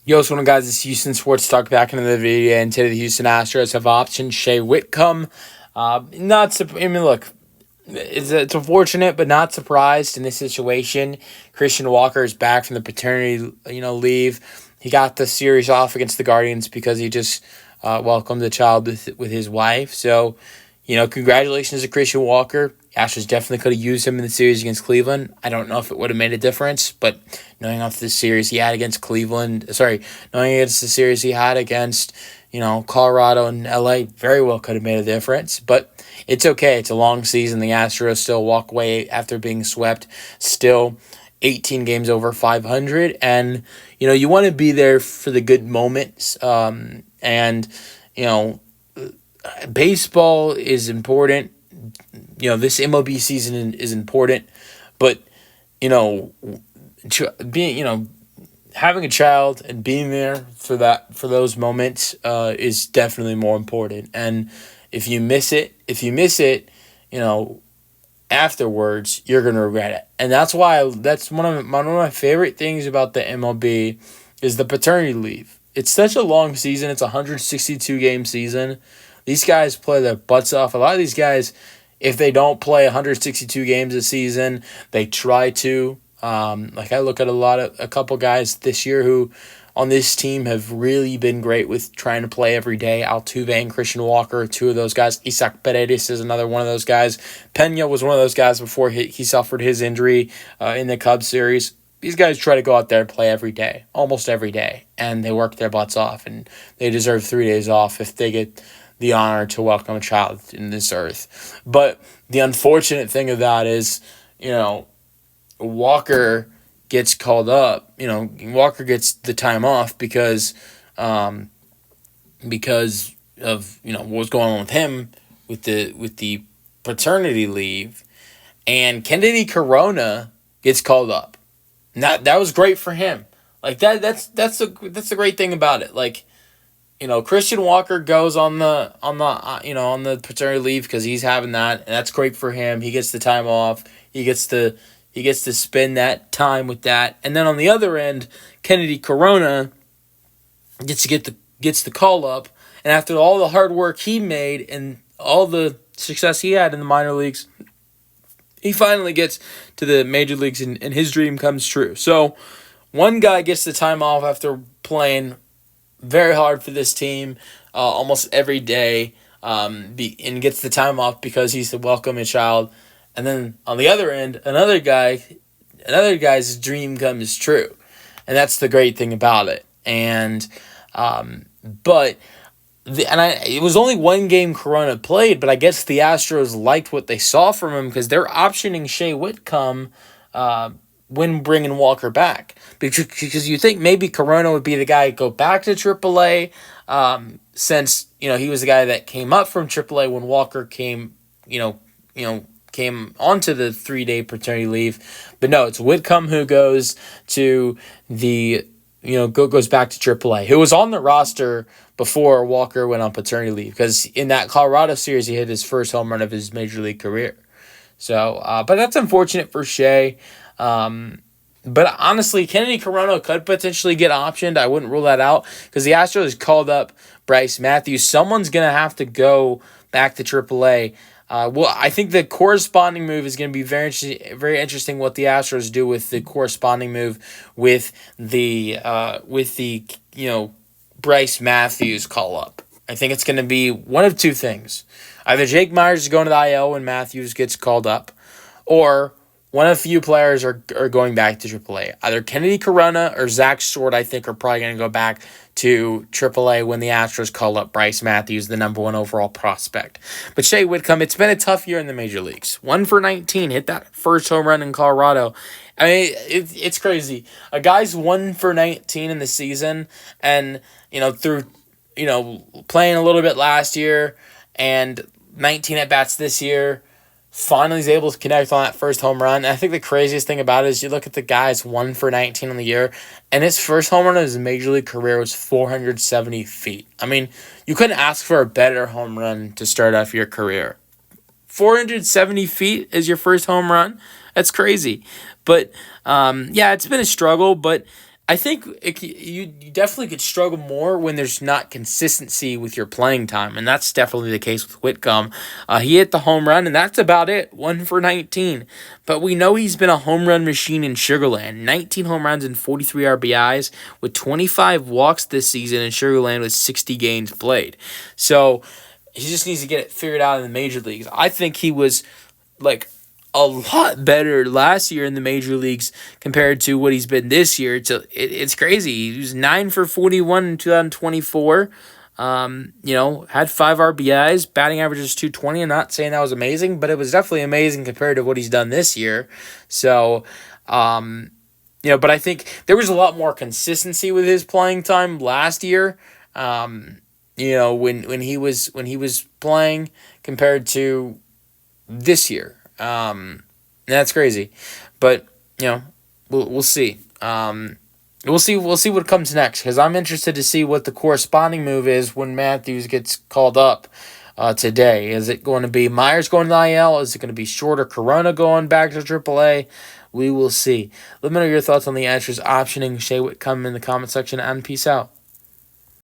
Yo, what's going on, guys? It's Houston Sports Talk back into the video, and today the Houston Astros have optioned Shay Whitcomb. Look, it's unfortunate, but not surprised in this situation. Christian Walker is back from the paternity, leave. He got the series off against the Guardians because he just welcomed the child with his wife. So, congratulations to Christian Walker. Astros definitely could have used him in the series against Cleveland. I don't know if it would have made a difference, but knowing off the series he had against knowing against the series he had against, Colorado and LA, very well could have made a difference. But it's okay. It's a long season. The Astros still walk away after being swept, still 18 games over 500. And, you want to be there for the good moments. Baseball is important. This MLB season is important, but having a child and being there for those moments is definitely more important. And if you miss it, afterwards you're gonna regret it. And that's one of my favorite things about the MLB is the paternity leave. It's such a long season. It's a 162 game season. These guys play their butts off. A lot of these guys, if they don't play 162 games a season, they try to. I look at a couple guys this year who on this team have really been great with trying to play every day. Altuve and Christian Walker are two of those guys. Isaac Paredes is another one of those guys. Pena was one of those guys before he suffered his injury in the Cubs series. These guys try to go out there and play every day, almost every day, and they work their butts off, and they deserve 3 days off if they get the honor to welcome a child in this earth. But the unfortunate thing of that is, Walker gets called up. Walker gets the time off because of what was going on with him with the paternity leave, and Kennedy Corona gets called up. That was great for him. That's the great thing about it. Christian Walker goes on the paternity leave because he's having that, and that's great for him. He gets the time off. He gets to spend that time with that. And then on the other end, Kennedy Corona gets the call up, and after all the hard work he made and all the success he had in the minor leagues, he finally gets to the major leagues, and his dream comes true. So one guy gets the time off after playing very hard for this team almost every day, and gets the time off because he's to welcome a child. And then on the other end, another guy's dream comes true, and that's the great thing about it. And it was only one game Corona played, but I guess the Astros liked what they saw from him because they're optioning Shay Whitcomb when bringing Walker back, because you think maybe Corona would be the guy to go back to AAA, since he was the guy that came up from AAA when Walker came onto the 3-day paternity leave. But no, it's Whitcomb who goes to goes back to AAA, who was on the roster before Walker went on paternity leave, because in that Colorado series he hit his first home run of his major league career. So, but that's unfortunate for Shay. But honestly, Kennedy Corona could potentially get optioned. I wouldn't rule that out because the Astros called up Bryce Matthews. Someone's going to have to go back to AAA. I think the corresponding move is going to be very interesting. What the Astros do with the corresponding move with the Bryce Matthews call up. I think it's going to be one of two things: either Jake Myers is going to the IL when Matthews gets called up, or one of a few players are going back to AAA. Either Kennedy Corona or Zach Short, I think, are probably going to go back to AAA when the Astros call up Bryce Matthews, the number 1 overall prospect. But Shay Whitcomb, it's been a tough year in the major leagues. 1 for 19, hit that first home run in Colorado. I mean, it's crazy. A guy's 1 for 19 in the season, and through playing a little bit last year and 19 at bats this year, finally is able to connect on that first home run. And I think the craziest thing about it is you look at the guy's 1 for 19 on the year, and his first home run of his major league career was 470 feet. I mean, you couldn't ask for a better home run to start off your career. 470 feet is your first home run? That's crazy. But, it's been a struggle, but I think you definitely could struggle more when there's not consistency with your playing time, and that's definitely the case with Whitcomb. He hit the home run, and that's about it, 1 for 19. But we know he's been a home run machine in Sugarland. 19 home runs and 43 RBIs with 25 walks this season in Sugarland with 60 games played. So he just needs to get it figured out in the major leagues. I think he was like a lot better last year in the major leagues compared to what he's been this year. It's crazy. He was 9 for 41 in 2024. Had 5 RBIs, batting average is 220. I'm not saying that was amazing, but it was definitely amazing compared to what he's done this year. So, but I think there was a lot more consistency with his playing time last year. When he was playing compared to this year. That's crazy, but we'll see. We'll see what comes next, because I'm interested to see what the corresponding move is when Matthews gets called up today. Is it going to be Myers going to the IL? Is it going to be Shorter Corona going back to AAA? We will see. Let me know your thoughts on the Astros optioning Shay Whitcomb in the comment section, and peace out.